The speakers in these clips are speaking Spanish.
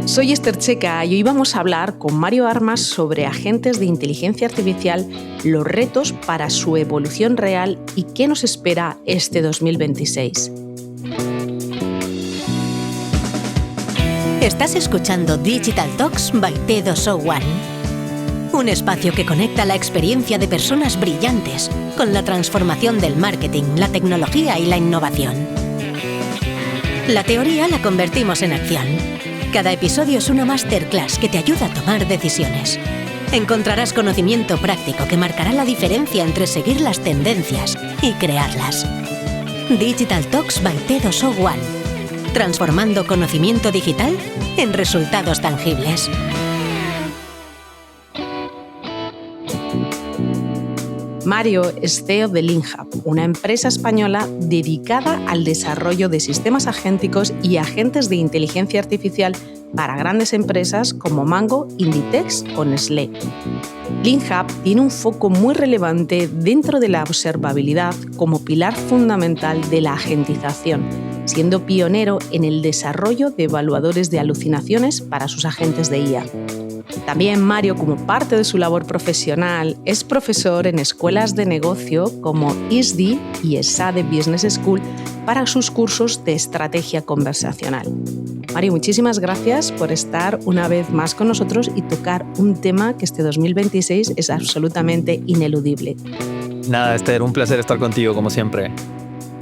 Soy Esther Checa y hoy vamos a hablar con Mario Armas sobre agentes de inteligencia artificial, los retos para su evolución real y qué nos espera este 2026. Estás escuchando Digital Talks by T2O1, un espacio que conecta la experiencia de personas brillantes con la transformación del marketing, la tecnología y la innovación. La teoría la convertimos en acción. Cada episodio es una masterclass que te ayuda a tomar decisiones. Encontrarás conocimiento práctico que marcará la diferencia entre seguir las tendencias y crearlas. Digital Talks by T2O1. Transformando conocimiento digital en resultados tangibles. Mario es CEO de LeanHub, una empresa española dedicada al desarrollo de sistemas agénticos y agentes de inteligencia artificial para grandes empresas como Mango, Inditex o Nestlé. LeanHub tiene un foco muy relevante dentro de la observabilidad como pilar fundamental de la agentización, siendo pionero en el desarrollo de evaluadores de alucinaciones para sus agentes de IA. También Mario, como parte de su labor profesional, es profesor en escuelas de negocio como ISDI y ESADE Business School para sus cursos de estrategia conversacional. Mario, muchísimas gracias por estar una vez más con nosotros y tocar un tema que este 2026 es absolutamente ineludible. Nada, Esther, un placer estar contigo, como siempre.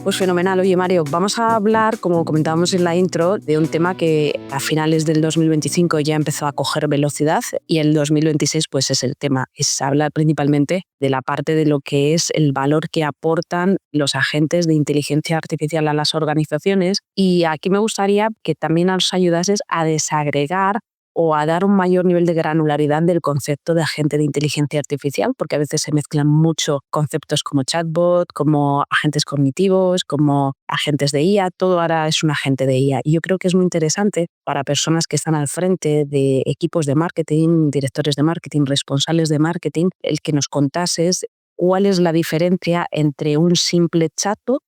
Pues fenomenal. Oye, Mario, vamos a hablar, como comentábamos en la intro, de un tema que a finales del 2025 ya empezó a coger velocidad y el 2026 pues es el tema. Es hablar principalmente de la parte de lo que es el valor que aportan los agentes de inteligencia artificial a las organizaciones, y aquí me gustaría que también nos ayudases a desagregar o a dar un mayor nivel de granularidad del concepto de agente de inteligencia artificial, porque a veces se mezclan mucho conceptos como chatbot, como agentes cognitivos, como agentes de IA. Todo ahora es un agente de IA. Y yo creo que es muy interesante para personas que están al frente de equipos de marketing, directores de marketing, responsables de marketing, el que nos contases cuál es la diferencia entre un simple chatbot,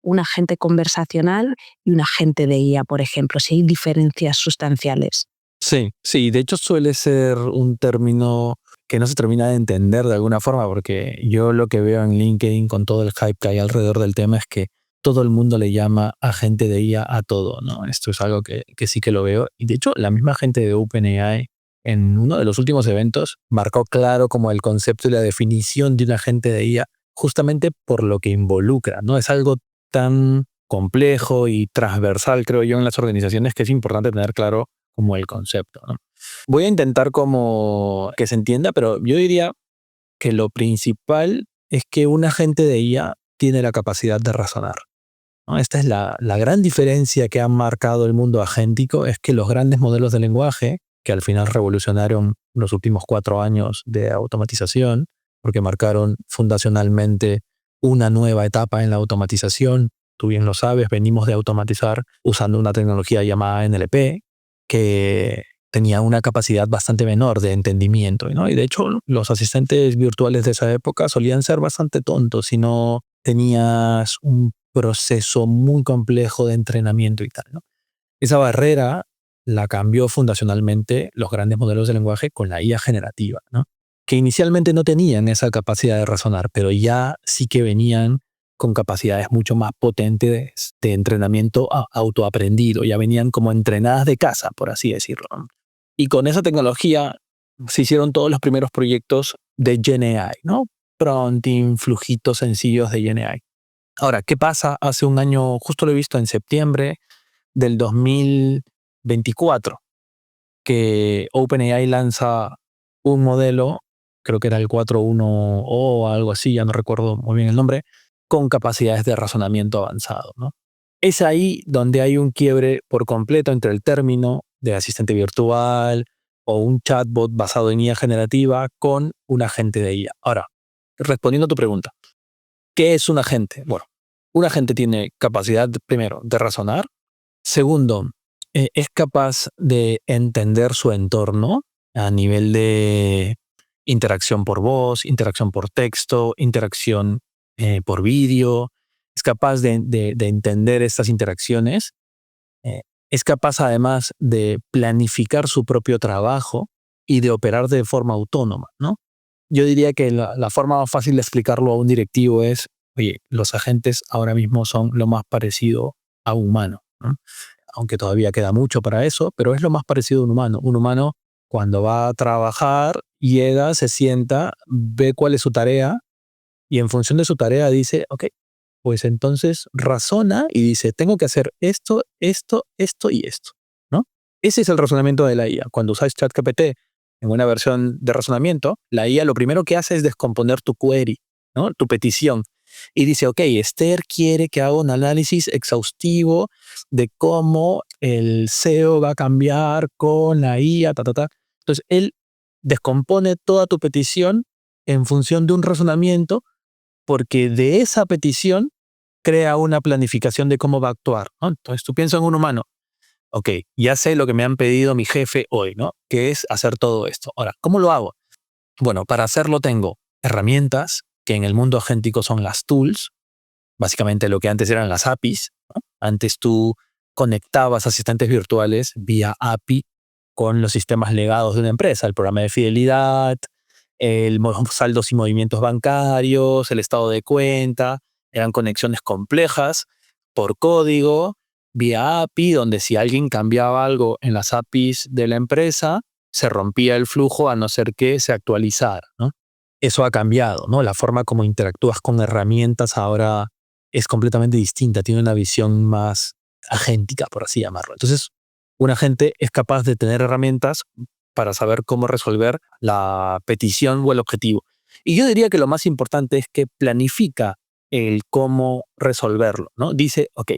un agente conversacional y un agente de IA, por ejemplo, si hay diferencias sustanciales. Sí, de hecho suele ser un término que no se termina de entender de alguna forma, porque yo lo que veo en LinkedIn con todo el hype que hay alrededor del tema es que todo el mundo le llama agente de IA a todo, ¿no? Esto es algo que sí que lo veo. Y de hecho, la misma gente de OpenAI en uno de los últimos eventos marcó claro como el concepto y la definición de un agente de IA justamente por lo que involucra, ¿no? Es algo tan complejo y transversal, creo yo, en las organizaciones, que es importante tener claro como el concepto, ¿no? Voy a intentar como que se entienda, pero yo diría que lo principal es que un agente de IA tiene la capacidad de razonar, ¿no? Esta es la gran diferencia que ha marcado el mundo agéntico, es que los grandes modelos de lenguaje, que al final revolucionaron los últimos 4 años de automatización, porque marcaron fundacionalmente una nueva etapa en la automatización. Tú bien lo sabes, venimos de automatizar usando una tecnología llamada NLP, que tenía una capacidad bastante menor de entendimiento, ¿no? Y de hecho, los asistentes virtuales de esa época solían ser bastante tontos si no tenías un proceso muy complejo de entrenamiento y tal, ¿no? Esa barrera la cambió fundacionalmente los grandes modelos de lenguaje con la IA generativa, ¿no? Que inicialmente no tenían esa capacidad de razonar, pero ya sí que venían con capacidades mucho más potentes de entrenamiento autoaprendido, ya venían como entrenadas de casa, por así decirlo. Y con esa tecnología se hicieron todos los primeros proyectos de GenAI, ¿no? Prompting, flujitos sencillos de GenAI. Ahora, ¿qué pasa? Hace un año, justo lo he visto en septiembre del 2024, que OpenAI lanza un modelo, creo que era el 4.1 o algo así, ya no recuerdo muy bien el nombre, con capacidades de razonamiento avanzado, ¿no? Es ahí donde hay un quiebre por completo entre el término de asistente virtual o un chatbot basado en IA generativa con un agente de IA. Ahora, respondiendo a tu pregunta, ¿qué es un agente? Bueno, un agente tiene capacidad, primero, de razonar. Segundo, es capaz de entender su entorno a nivel de interacción por voz, interacción por texto, interacción por vídeo. Es capaz de entender estas interacciones es capaz además de planificar su propio trabajo y de operar de forma autónoma, ¿no? Yo diría que la forma más fácil de explicarlo a un directivo es, oye, los agentes ahora mismo son lo más parecido a un humano, ¿no? Aunque todavía queda mucho para eso, pero es lo más parecido a un humano. Un humano, cuando va a trabajar, llega, se sienta, ve cuál es su tarea y en función de su tarea dice, ok, pues entonces razona y dice, tengo que hacer esto, esto, esto y esto, ¿no? Ese es el razonamiento de la IA. Cuando usas ChatGPT en una versión de razonamiento, la IA lo primero que hace es descomponer tu query, ¿no? Tu petición. Y dice, ok, Esther quiere que haga un análisis exhaustivo de cómo el SEO va a cambiar con la IA, ta, ta, ta. Entonces, él descompone toda tu petición en función de un razonamiento porque de esa petición crea una planificación de cómo va a actuar, ¿no? Entonces, tú piensas en un humano. Ok, ya sé lo que me han pedido mi jefe hoy, ¿no? Que es hacer todo esto. Ahora, ¿cómo lo hago? Bueno, para hacerlo tengo herramientas que en el mundo agéntico son las tools, básicamente lo que antes eran las APIs, ¿no? Antes tú conectabas asistentes virtuales vía API con los sistemas legados de una empresa, el programa de fidelidad, saldos y movimientos bancarios, el estado de cuenta, eran conexiones complejas por código, vía API, donde si alguien cambiaba algo en las APIs de la empresa, se rompía el flujo a no ser que se actualizara, ¿no? Eso ha cambiado, ¿no? La forma como interactúas con herramientas ahora es completamente distinta, tiene una visión más agéntica, por así llamarlo. Entonces, un agente es capaz de tener herramientas para saber cómo resolver la petición o el objetivo. Y yo diría que lo más importante es que planifica el cómo resolverlo, ¿no? Dice, ok,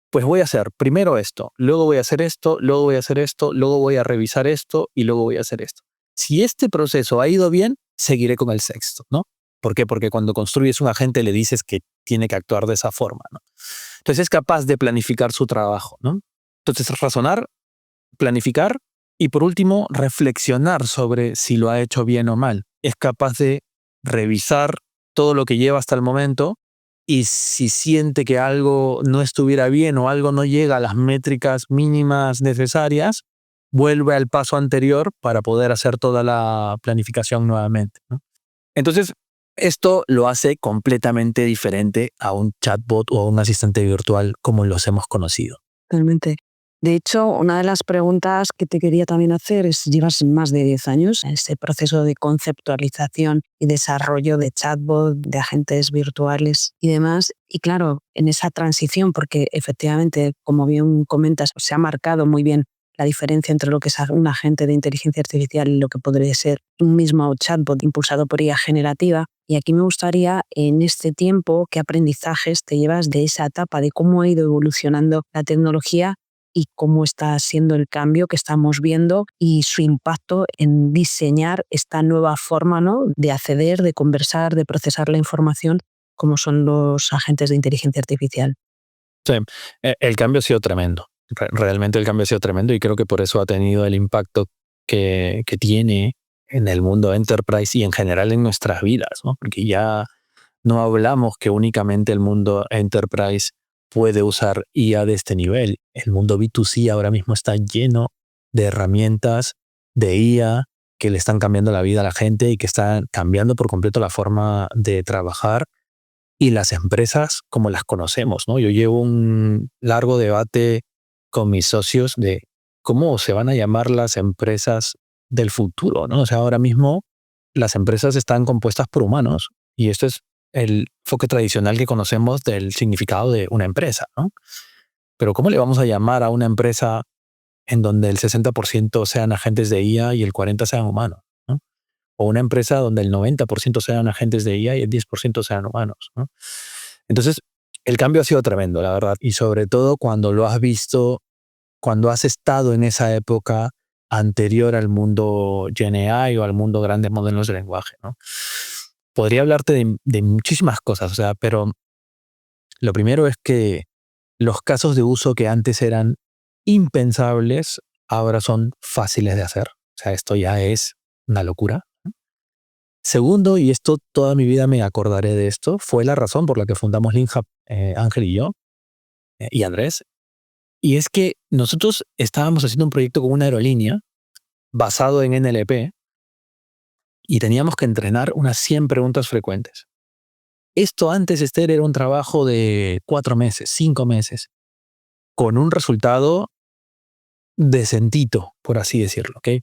pues voy a hacer primero esto, luego voy a hacer esto, luego voy a hacer esto, luego voy a revisar esto y luego voy a hacer esto. Si este proceso ha ido bien, seguiré con el sexto, ¿no? ¿Por qué? Porque cuando construyes un agente le dices que tiene que actuar de esa forma, ¿no? Entonces es capaz de planificar su trabajo, ¿no? Entonces razonar, planificar y por último reflexionar sobre si lo ha hecho bien o mal. Es capaz de revisar todo lo que lleva hasta el momento y si siente que algo no estuviera bien o algo no llega a las métricas mínimas necesarias, vuelve al paso anterior para poder hacer toda la planificación nuevamente, ¿no? Entonces, esto lo hace completamente diferente a un chatbot o a un asistente virtual como los hemos conocido. Totalmente. De hecho, una de las preguntas que te quería también hacer es, llevas más de 10 años en este proceso de conceptualización y desarrollo de chatbot, de agentes virtuales y demás. Y claro, en esa transición, porque efectivamente, como bien comentas, se ha marcado muy bien la diferencia entre lo que es un agente de inteligencia artificial y lo que podría ser un mismo chatbot impulsado por IA generativa. Y aquí me gustaría, en este tiempo, qué aprendizajes te llevas de esa etapa, de cómo ha ido evolucionando la tecnología y cómo está siendo el cambio que estamos viendo y su impacto en diseñar esta nueva forma, ¿no?, de acceder, de conversar, de procesar la información, como son los agentes de inteligencia artificial. Sí, el cambio ha sido tremendo. Realmente el cambio ha sido tremendo y creo que por eso ha tenido el impacto que tiene en el mundo enterprise y en general en nuestras vidas, ¿no? Porque ya no hablamos que únicamente el mundo enterprise puede usar IA de este nivel. El mundo B2C ahora mismo está lleno de herramientas de IA que le están cambiando la vida a la gente y que están cambiando por completo la forma de trabajar y las empresas como las conocemos, ¿no? Yo llevo un largo debate con mis socios de cómo se van a llamar las empresas del futuro, ¿no? O sea, ahora mismo las empresas están compuestas por humanos y esto es el enfoque tradicional que conocemos del significado de una empresa, ¿no? Pero ¿cómo le vamos a llamar a una empresa en donde el 60% sean agentes de IA y el 40% sean humanos, ¿no? O una empresa donde el 90% sean agentes de IA y el 10% sean humanos, ¿no? Entonces, el cambio ha sido tremendo, la verdad. Y sobre todo cuando lo has visto, cuando has estado en esa época anterior al mundo GenAI o al mundo grandes modelos de lenguaje, ¿no? Podría hablarte de muchísimas cosas, o sea, pero lo primero es que los casos de uso que antes eran impensables, ahora son fáciles de hacer. O sea, esto ya es una locura. Segundo, y esto toda mi vida me acordaré de esto, fue la razón por la que fundamos LeanHub, Ángel y yo, y Andrés, Y es que nosotros estábamos haciendo un proyecto con una aerolínea basado en NLP y teníamos que entrenar unas 100 preguntas frecuentes. Esto antes, Esther, era un trabajo de 4 meses, 5 meses, con un resultado decentito, por así decirlo, ¿ok?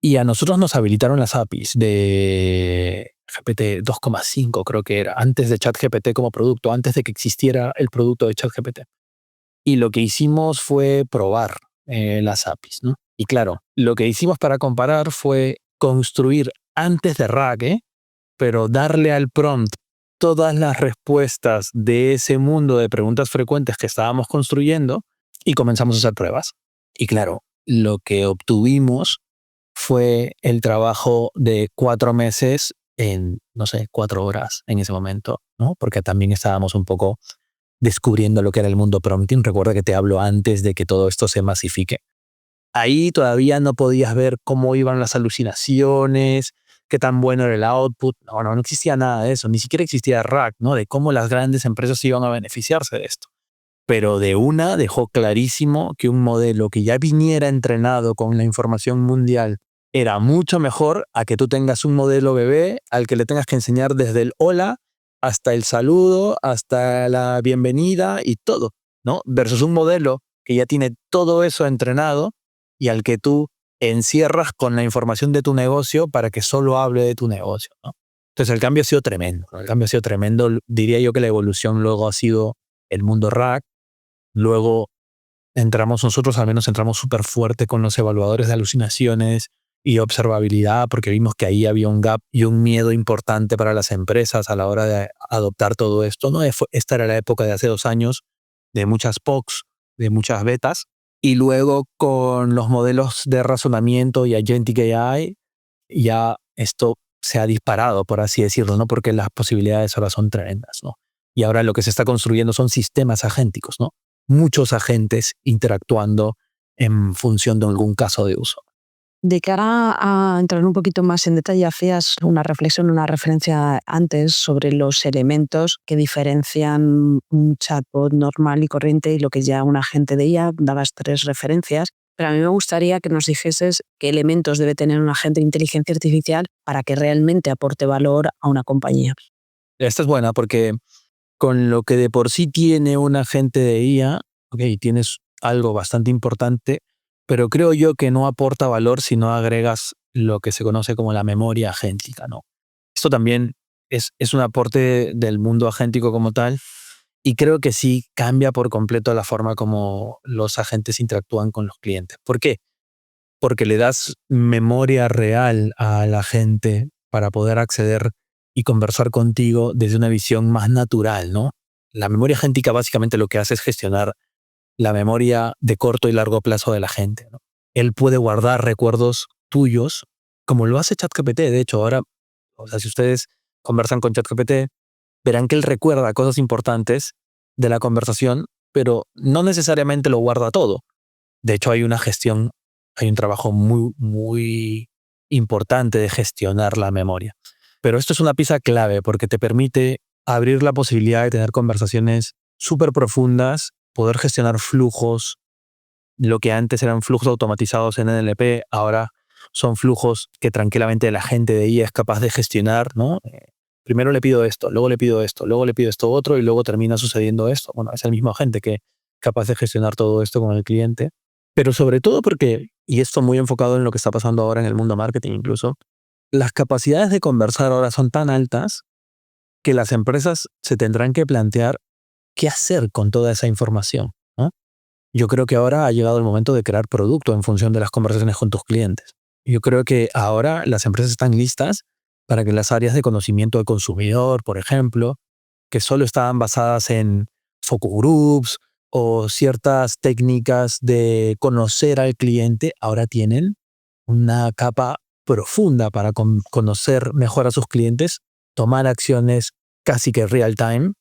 Y a nosotros nos habilitaron las APIs de GPT 2,5, creo que era, antes de ChatGPT como producto, antes de que existiera el producto de ChatGPT. Y lo que hicimos fue probar las APIs, ¿no? Y claro, lo que hicimos para comparar fue construir antes de RAG, pero darle al prompt todas las respuestas de ese mundo de preguntas frecuentes que estábamos construyendo y comenzamos a hacer pruebas. Y claro, lo que obtuvimos fue el trabajo de 4 meses en, no sé, 4 horas en ese momento, ¿no? Porque también estábamos un poco descubriendo lo que era el mundo prompting. Recuerda que te hablo antes de que todo esto se masifique. Ahí todavía no podías ver cómo iban las alucinaciones, qué tan bueno era el output. No existía nada de eso. Ni siquiera existía RAG, ¿no? De cómo las grandes empresas iban a beneficiarse de esto. Pero de una dejó clarísimo que un modelo que ya viniera entrenado con la información mundial era mucho mejor a que tú tengas un modelo bebé al que le tengas que enseñar desde el hola hasta el saludo, hasta la bienvenida y todo, ¿no? Versus un modelo que ya tiene todo eso entrenado y al que tú encierras con la información de tu negocio para que solo hable de tu negocio, ¿no? Entonces el cambio ha sido tremendo, ¿no? El cambio ha sido tremendo. Diría yo que la evolución luego ha sido el mundo RAG. Luego nosotros al menos entramos súper fuerte con los evaluadores de alucinaciones y observabilidad, porque vimos que ahí había un gap y un miedo importante para las empresas a la hora de adoptar todo esto, ¿no? Esta era la época de hace 2 años de muchas POCs, de muchas betas, y luego con los modelos de razonamiento y Agentic AI, ya esto se ha disparado, por así decirlo, ¿no? Porque las posibilidades ahora son tremendas, ¿no? Y ahora lo que se está construyendo son sistemas agénticos, ¿no? Muchos agentes interactuando en función de algún caso de uso. De cara a entrar un poquito más en detalle, hacías una reflexión, una referencia antes sobre los elementos que diferencian un chatbot normal y corriente y lo que es ya un agente de IA. Dabas 3 referencias, pero a mí me gustaría que nos dijeses qué elementos debe tener un agente de inteligencia artificial para que realmente aporte valor a una compañía. Esta es buena porque con lo que de por sí tiene un agente de IA, tienes algo bastante importante, pero creo yo que no aporta valor si no agregas lo que se conoce como la memoria agéntica, ¿no? Esto también es un aporte del mundo agéntico como tal y creo que sí cambia por completo la forma como los agentes interactúan con los clientes. ¿Por qué? Porque le das memoria real a la gente para poder acceder y conversar contigo desde una visión más natural, ¿no? La memoria agéntica básicamente lo que hace es gestionar la memoria de corto y largo plazo de la gente, ¿no? Él puede guardar recuerdos tuyos, como lo hace ChatGPT. De hecho, ahora, si ustedes conversan con ChatGPT, verán que él recuerda cosas importantes de la conversación, pero no necesariamente lo guarda todo. De hecho, hay un trabajo muy, muy importante de gestionar la memoria. Pero esto es una pieza clave porque te permite abrir la posibilidad de tener conversaciones súper profundas, poder gestionar flujos. Lo que antes eran flujos automatizados en NLP, ahora son flujos que tranquilamente la gente de IA es capaz de gestionar, ¿no? Primero le pido esto, luego le pido esto, luego le pido esto otro y luego termina sucediendo esto. Bueno, es el mismo agente que es capaz de gestionar todo esto con el cliente. Pero sobre todo porque, y esto muy enfocado en lo que está pasando ahora en el mundo marketing incluso, las capacidades de conversar ahora son tan altas que las empresas se tendrán que plantear qué hacer con toda esa información, ¿no? Yo creo que ahora ha llegado el momento de crear producto en función de las conversaciones con tus clientes. Yo creo que ahora las empresas están listas para que las áreas de conocimiento del consumidor, por ejemplo, que solo estaban basadas en focus groups o ciertas técnicas de conocer al cliente, ahora tienen una capa profunda para conocer mejor a sus clientes, tomar acciones casi que real time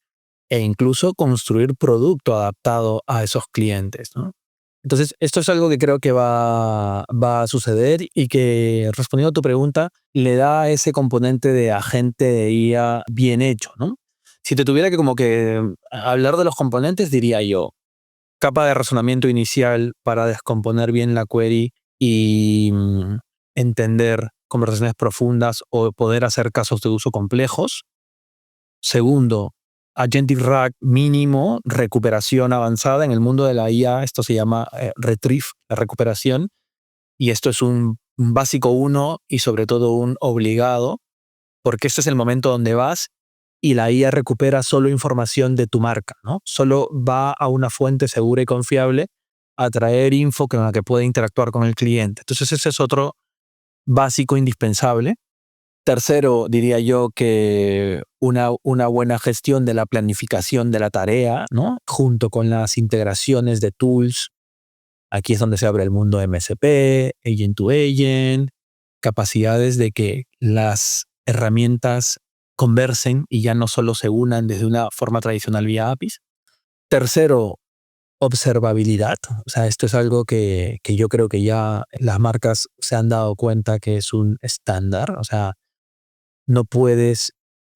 e incluso construir producto adaptado a esos clientes, ¿no? Entonces, esto es algo que creo que va a suceder y que, respondiendo a tu pregunta, le da ese componente de agente de IA bien hecho, ¿no? Si te tuviera que como que hablar de los componentes, diría yo, capa de razonamiento inicial para descomponer bien la query y entender conversaciones profundas o poder hacer casos de uso complejos. Segundo, Agentic RAG mínimo, recuperación avanzada. En el mundo de la IA esto se llama retrieve, la recuperación, y esto es un básico 1 y sobre todo un obligado, porque este es el momento donde vas y la IA recupera solo información de tu marca, ¿no? Solo va a una fuente segura y confiable a traer info con la que puede interactuar con el cliente. Entonces ese es otro básico indispensable. Tercero, diría yo que una buena gestión de la planificación de la tarea, ¿no? Junto con las integraciones de tools. Aquí es donde se abre el mundo MSP, Agent to Agent, capacidades de que las herramientas conversen y ya no solo se unan desde una forma tradicional vía APIs. Tercero, observabilidad. O sea, esto es algo que yo creo que ya las marcas se han dado cuenta que es un estándar. O sea, no puedes,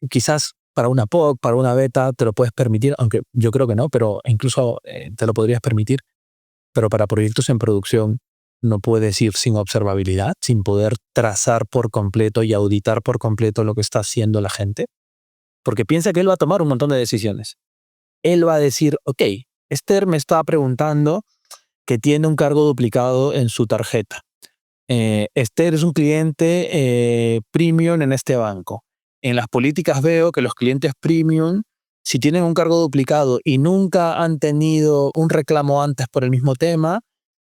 quizás para una POC, para una beta, te lo puedes permitir, aunque yo creo que no, pero incluso te lo podrías permitir, pero para proyectos en producción no puedes ir sin observabilidad, sin poder trazar por completo y auditar por completo lo que está haciendo la gente, porque piensa que él va a tomar un montón de decisiones. Él va a decir, ok, Esther me está preguntando que tiene un cargo duplicado en su tarjeta. Esther es un cliente premium en este banco. En las políticas veo que los clientes premium, si tienen un cargo duplicado y nunca han tenido un reclamo antes por el mismo tema,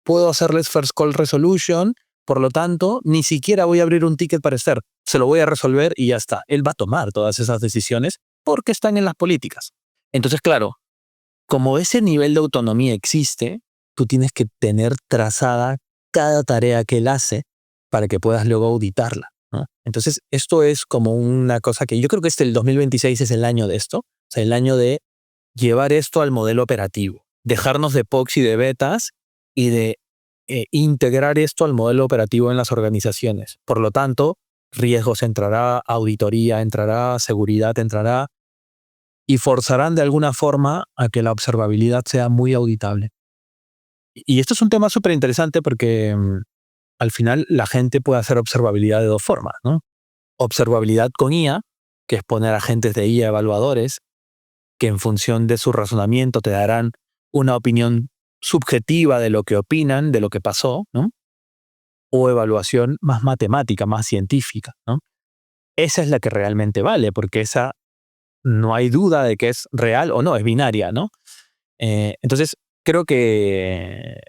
puedo hacerles first call resolution. Por lo tanto, ni siquiera voy a abrir un ticket para Esther. Se lo voy a resolver y ya está. Él va a tomar todas esas decisiones porque están en las políticas. Entonces, claro, como ese nivel de autonomía existe, tú tienes que tener trazada cada tarea que él hace para que puedas luego auditarla, ¿no? Entonces, esto es como una cosa que yo creo que el 2026 es el año de esto, o sea, el año de llevar esto al modelo operativo, dejarnos de POCs y de betas y de integrar esto al modelo operativo en las organizaciones. Por lo tanto, riesgos entrará, auditoría entrará, seguridad entrará y forzarán de alguna forma a que la observabilidad sea muy auditable. Y esto es un tema súper interesante porque al final la gente puede hacer observabilidad de dos formas, ¿no? Observabilidad con IA, que es poner agentes de IA evaluadores que en función de su razonamiento te darán una opinión subjetiva de lo que opinan, de lo que pasó, ¿no? O evaluación más matemática, más científica, ¿no? Esa es la que realmente vale, porque esa no hay duda de que es real o no, es binaria, ¿no? Entonces, creo que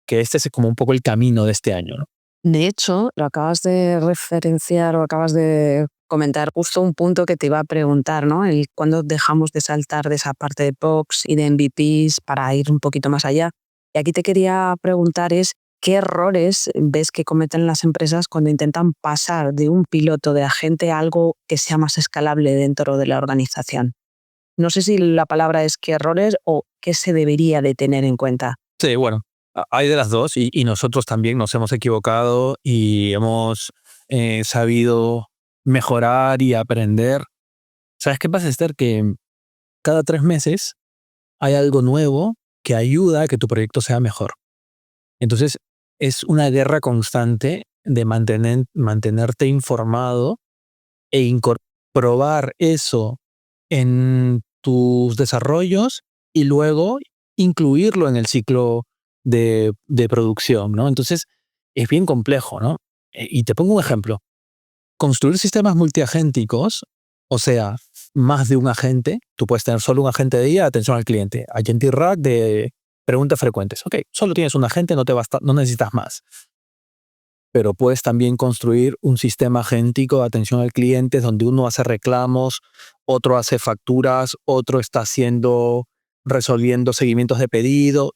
este es como un poco el camino de este año, ¿no? De hecho, lo acabas de referenciar o acabas de comentar justo un punto que te iba a preguntar, ¿no? El cuándo dejamos de saltar de esa parte de POCs y de MVPs para ir un poquito más allá. Y aquí te quería preguntar es qué errores ves que cometen las empresas cuando intentan pasar de un piloto de agente a algo que sea más escalable dentro de la organización. No sé si la palabra es qué errores o qué se debería de tener en cuenta. Sí, bueno, hay de las dos y nosotros también nos hemos equivocado y hemos sabido mejorar y aprender. ¿Sabes qué pasa, Esther? Que cada 3 meses hay algo nuevo que ayuda a que tu proyecto sea mejor. Entonces, es una guerra constante de mantenerte informado e probar eso en tus desarrollos y luego incluirlo en el ciclo de producción, ¿no? Entonces, es bien complejo, ¿no? Y te pongo un ejemplo. Construir sistemas multiagénticos, o sea, más de un agente, tú puedes tener solo un agente de IA, atención al cliente, Agentic RAG de preguntas frecuentes. Ok, solo tienes un agente, no necesitas más. Pero puedes también construir un sistema agéntico de atención al cliente donde uno hace reclamos, otro hace facturas, otro está resolviendo seguimientos de pedido.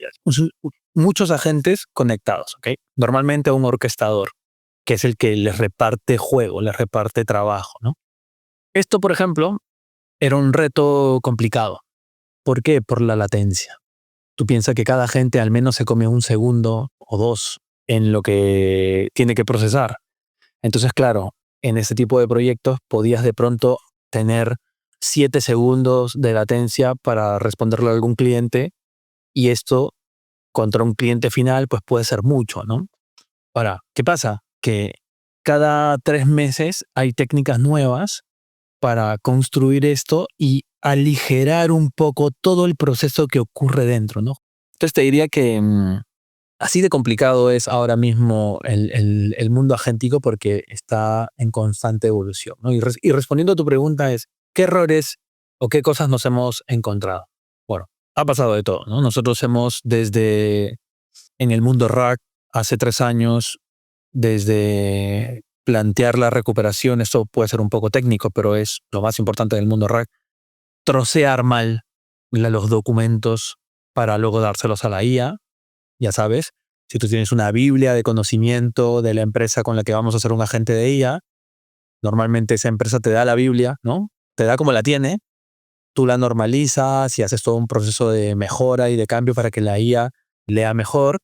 Muchos agentes conectados, ¿ok? Normalmente un orquestador, que es el que les reparte juego, les reparte trabajo, ¿no? Esto, por ejemplo, era un reto complicado. ¿Por qué? Por la latencia. Tú piensas que cada agente al menos se come 1 segundo o 2 en lo que tiene que procesar. Entonces, claro, en este tipo de proyectos podías de pronto tener 7 segundos de latencia para responderle a algún cliente y esto contra un cliente final, pues puede ser mucho, ¿no? Ahora, ¿qué pasa? Que cada 3 meses hay técnicas nuevas para construir esto y aligerar un poco todo el proceso que ocurre dentro, ¿no? Entonces te diría que así de complicado es ahora mismo el mundo agéntico porque está en constante evolución, ¿no? Y respondiendo a tu pregunta es, ¿qué errores o qué cosas nos hemos encontrado? Bueno, ha pasado de todo, ¿no? Nosotros hemos desde en el mundo RAG hace 3 años, desde plantear la recuperación, esto puede ser un poco técnico, pero es lo más importante del mundo RAG, trocear mal los documentos para luego dárselos a la IA, ya sabes. Si tú tienes una biblia de conocimiento de la empresa con la que vamos a hacer un agente de IA, normalmente esa empresa te da la biblia, ¿no? Te da como la tiene, tú la normalizas y haces todo un proceso de mejora y de cambio para que la IA lea mejor,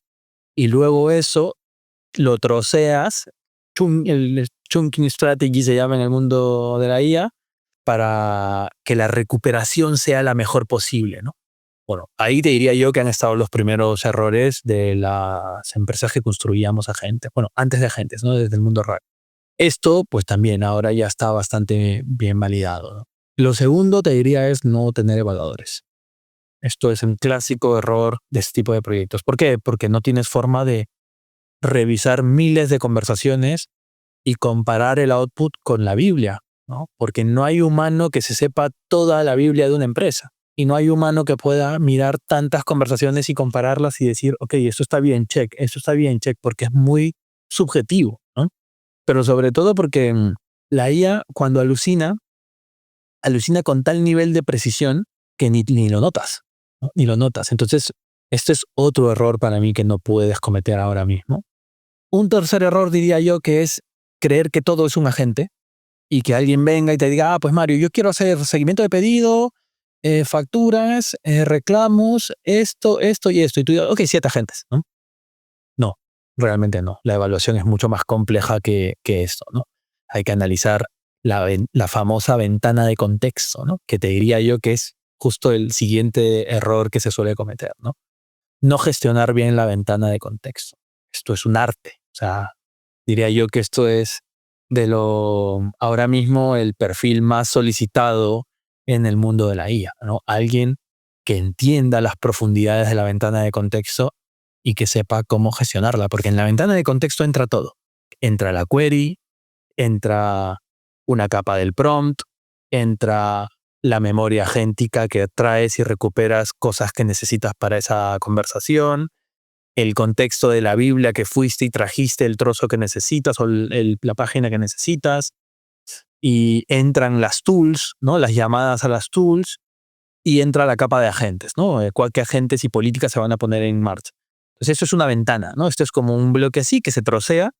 y luego eso lo troceas, el chunking strategy se llama en el mundo de la IA, para que la recuperación sea la mejor posible, ¿no? Bueno, ahí te diría yo que han estado los primeros errores de las empresas que construíamos agentes. Bueno, antes de agentes, ¿no? Desde el mundo RAG. Esto, pues también ahora ya está bastante bien validado, ¿no? Lo segundo, te diría, es no tener evaluadores. Esto es un clásico error de este tipo de proyectos. ¿Por qué? Porque no tienes forma de revisar miles de conversaciones y comparar el output con la Biblia, ¿no? Porque no hay humano que se sepa toda la Biblia de una empresa. Y no hay humano que pueda mirar tantas conversaciones y compararlas y decir, ok, esto está bien, check, esto está bien, check, porque es muy subjetivo, ¿no? Pero sobre todo porque la IA, cuando alucina con tal nivel de precisión que ni lo notas, ¿no? Ni lo notas. Entonces, este es otro error para mí que no puedes cometer ahora mismo. Un tercer error diría yo que es creer que todo es un agente y que alguien venga y te diga, pues Mario, yo quiero hacer seguimiento de pedido, facturas, reclamos, esto y esto. Y tú dices, ok, 7 agentes, ¿no? No, realmente no. La evaluación es mucho más compleja que esto, ¿no? Hay que analizar la famosa ventana de contexto, ¿no? Que te diría yo que es justo el siguiente error que se suele cometer, ¿no? No gestionar bien la ventana de contexto. Esto es un arte. O sea, diría yo que esto es ahora mismo el perfil más solicitado en el mundo de la IA, ¿no? Alguien que entienda las profundidades de la ventana de contexto y que sepa cómo gestionarla, porque en la ventana de contexto entra todo. Entra la query, entra una capa del prompt, entra la memoria agéntica que traes y recuperas cosas que necesitas para esa conversación, el contexto de la Biblia que fuiste y trajiste el trozo que necesitas o la página que necesitas, y entran las tools, ¿no? Las llamadas a las tools, y entra la capa de agentes, ¿no? ¿Qué agentes y políticas se van a poner en marcha? Entonces eso es una ventana, ¿no? Esto es como un bloque así que se trocea.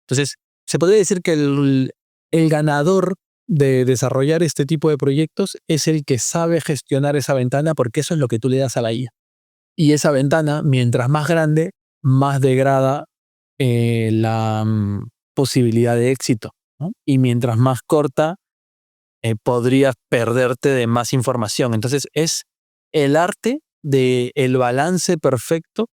Entonces se podría decir que el ganador de desarrollar este tipo de proyectos es el que sabe gestionar esa ventana, porque eso es lo que tú le das a la IA. Y esa ventana, mientras más grande, más degrada la posibilidad de éxito, ¿no? Y mientras más corta, podrías perderte de más información. Entonces es el arte del balance perfecto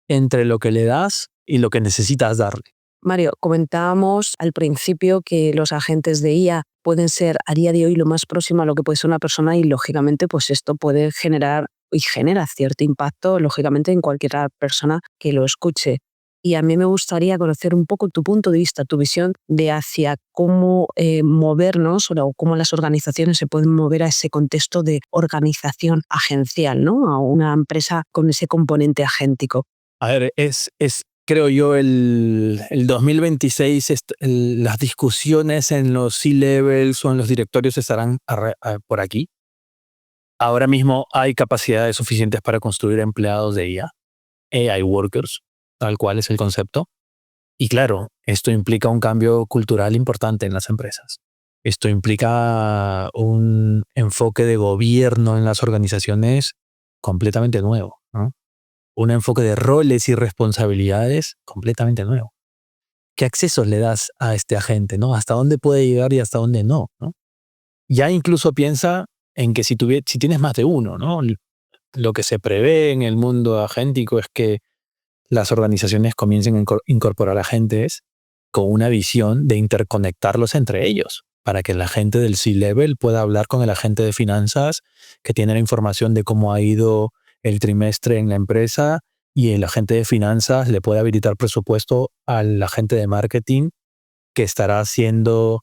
entre lo que le das y lo que necesitas darle. Mario, comentábamos al principio que los agentes de IA pueden ser a día de hoy lo más próximo a lo que puede ser una persona y lógicamente pues esto puede generar y genera cierto impacto lógicamente en cualquier persona que lo escuche. Y a mí me gustaría conocer un poco tu punto de vista, tu visión de hacia cómo movernos o cómo las organizaciones se pueden mover a ese contexto de organización agencial, ¿no? A una empresa con ese componente agéntico. A ver, creo yo, el 2026, las discusiones en los C-levels o en los directorios estarán por aquí. Ahora mismo hay capacidades suficientes para construir empleados de IA, AI workers, tal cual es el concepto. Y claro, esto implica un cambio cultural importante en las empresas. Esto implica un enfoque de gobierno en las organizaciones completamente nuevo, ¿no? Un enfoque de roles y responsabilidades completamente nuevo. ¿Qué accesos le das a este agente, ¿no? ¿Hasta dónde puede llegar y hasta dónde no, ¿no? Ya incluso piensa en que si tienes más de uno, ¿no? Lo que se prevé en el mundo agéntico es que las organizaciones comiencen a incorporar agentes con una visión de interconectarlos entre ellos, para que la gente del C-Level pueda hablar con el agente de finanzas que tiene la información de cómo ha ido el trimestre en la empresa, y el agente de finanzas le puede habilitar presupuesto al agente de marketing que estará haciendo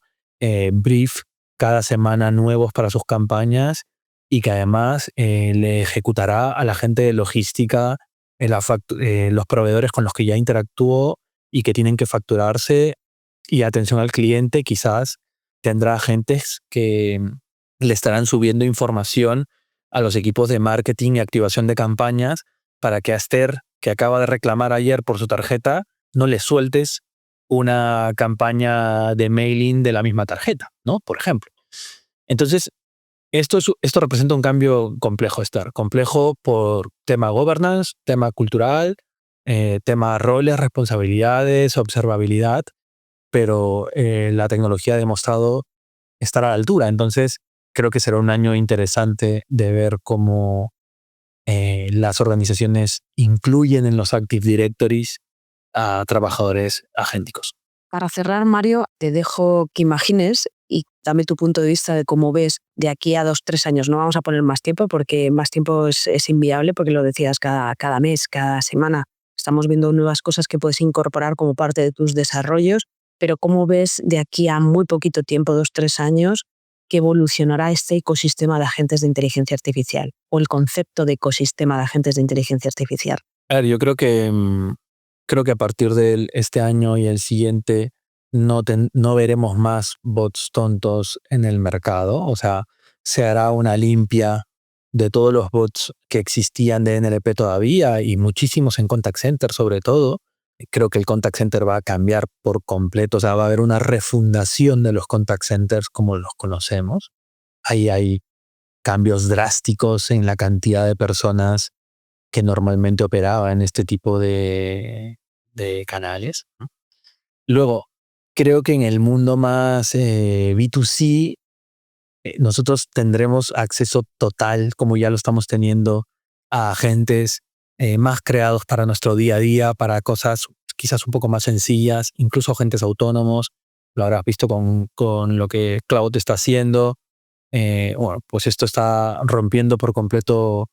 brief cada semana nuevos para sus campañas, y que además le ejecutará a la gente de logística los proveedores con los que ya interactuó y que tienen que facturarse. Y atención al cliente, quizás tendrá agentes que le estarán subiendo información a los equipos de marketing y activación de campañas para que a Esther, que acaba de reclamar ayer por su tarjeta, no le sueltes una campaña de mailing de la misma tarjeta, ¿no? Por ejemplo. Entonces, esto representa un cambio complejo, Esther. Complejo por tema governance, tema cultural, tema roles, responsabilidades, observabilidad, pero la tecnología ha demostrado estar a la altura. Entonces, creo que será un año interesante de ver cómo las organizaciones incluyen en los Active Directories a trabajadores agénticos. Para cerrar, Mario, te dejo que imagines y dame tu punto de vista de cómo ves de aquí a 2-3 años. No vamos a poner más tiempo porque más tiempo es inviable, porque lo decías cada mes, cada semana. Estamos viendo nuevas cosas que puedes incorporar como parte de tus desarrollos, pero ¿cómo ves de aquí a muy poquito tiempo, 2-3 años, que evolucionará este ecosistema de agentes de inteligencia artificial o el concepto de ecosistema de agentes de inteligencia artificial? A ver, yo creo que a partir de este año y el siguiente no veremos más bots tontos en el mercado. O sea, se hará una limpia de todos los bots que existían de NLP todavía, y muchísimos en contact center sobre todo. Creo que el contact center va a cambiar por completo. O sea, va a haber una refundación de los contact centers como los conocemos. Ahí hay cambios drásticos en la cantidad de personas que normalmente operaba en este tipo de canales. Luego, creo que en el mundo más B2C, nosotros tendremos acceso total, como ya lo estamos teniendo, a agentes más creados para nuestro día a día, para cosas quizás un poco más sencillas, incluso agentes autónomos. Lo habrás visto con lo que Cloud está haciendo. Bueno, pues esto está rompiendo por completo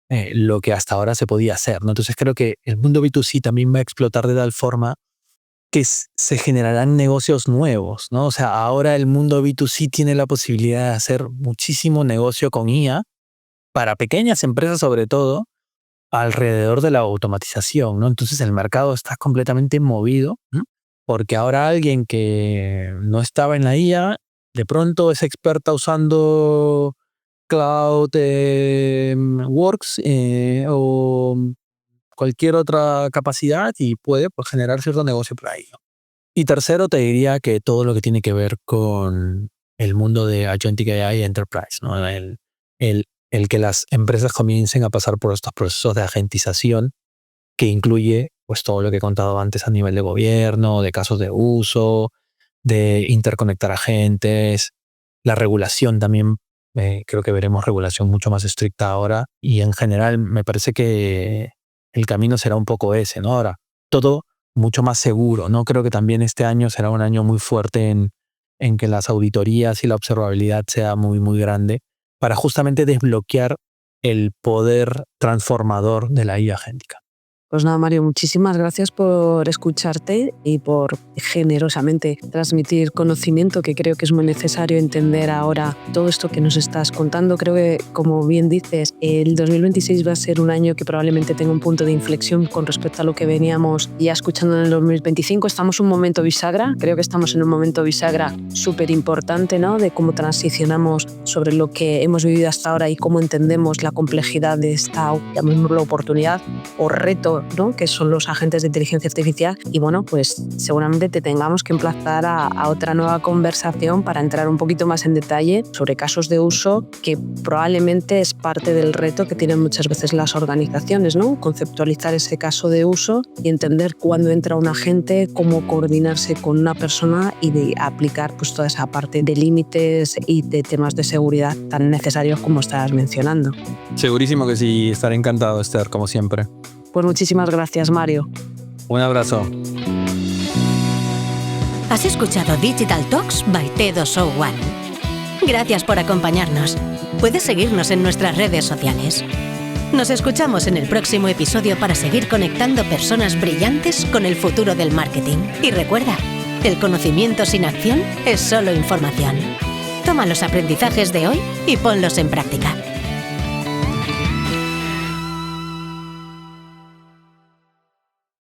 lo que hasta ahora se podía hacer, ¿no? Entonces creo que el mundo B2C también va a explotar de tal forma que se generarán negocios nuevos, ¿no? O sea, ahora el mundo B2C tiene la posibilidad de hacer muchísimo negocio con IA para pequeñas empresas, sobre todo, alrededor de la automatización, ¿no? Entonces el mercado está completamente movido, ¿no? Porque ahora alguien que no estaba en la IA, de pronto es experta usando Cloud Works o cualquier otra capacidad, y puede generar cierto negocio por ahí, ¿no? Y tercero, te diría que todo lo que tiene que ver con el mundo de Agentic AI Enterprise, ¿no? El que las empresas comiencen a pasar por estos procesos de agentización, que incluye pues todo lo que he contado antes a nivel de gobierno, de casos de uso, de interconectar agentes, la regulación también. Creo que veremos regulación mucho más estricta ahora, y en general me parece que el camino será un poco ese, ¿no? Ahora, todo mucho más seguro, ¿no? Creo que también este año será un año muy fuerte en que las auditorías y la observabilidad sea muy, muy grande para justamente desbloquear el poder transformador de la IA agéntica. Pues nada, Mario, muchísimas gracias por escucharte y por generosamente transmitir conocimiento, que creo que es muy necesario entender ahora todo esto que nos estás contando. Creo que, como bien dices, el 2026 va a ser un año que probablemente tenga un punto de inflexión con respecto a lo que veníamos ya escuchando en el 2025. Estamos en un momento bisagra, creo que estamos en un momento bisagra súper importante, ¿no? De cómo transicionamos sobre lo que hemos vivido hasta ahora y cómo entendemos la complejidad de esta, llamémoslo, oportunidad o reto, ¿no? Que son los agentes de inteligencia artificial. Y bueno, pues seguramente te tengamos que emplazar a otra nueva conversación para entrar un poquito más en detalle sobre casos de uso, que probablemente es parte del reto que tienen muchas veces las organizaciones, ¿no? Conceptualizar ese caso de uso y entender cuándo entra un agente, cómo coordinarse con una persona y de aplicar pues toda esa parte de límites y de temas de seguridad tan necesarios como estabas mencionando. Segurísimo que sí, estaré encantado, Esther, como siempre. Pues muchísimas gracias, Mario. Un abrazo. Has escuchado Digital Talks by T2O1. Gracias por acompañarnos. Puedes seguirnos en nuestras redes sociales. Nos escuchamos en el próximo episodio para seguir conectando personas brillantes con el futuro del marketing. Y recuerda, el conocimiento sin acción es solo información. Toma los aprendizajes de hoy y ponlos en práctica.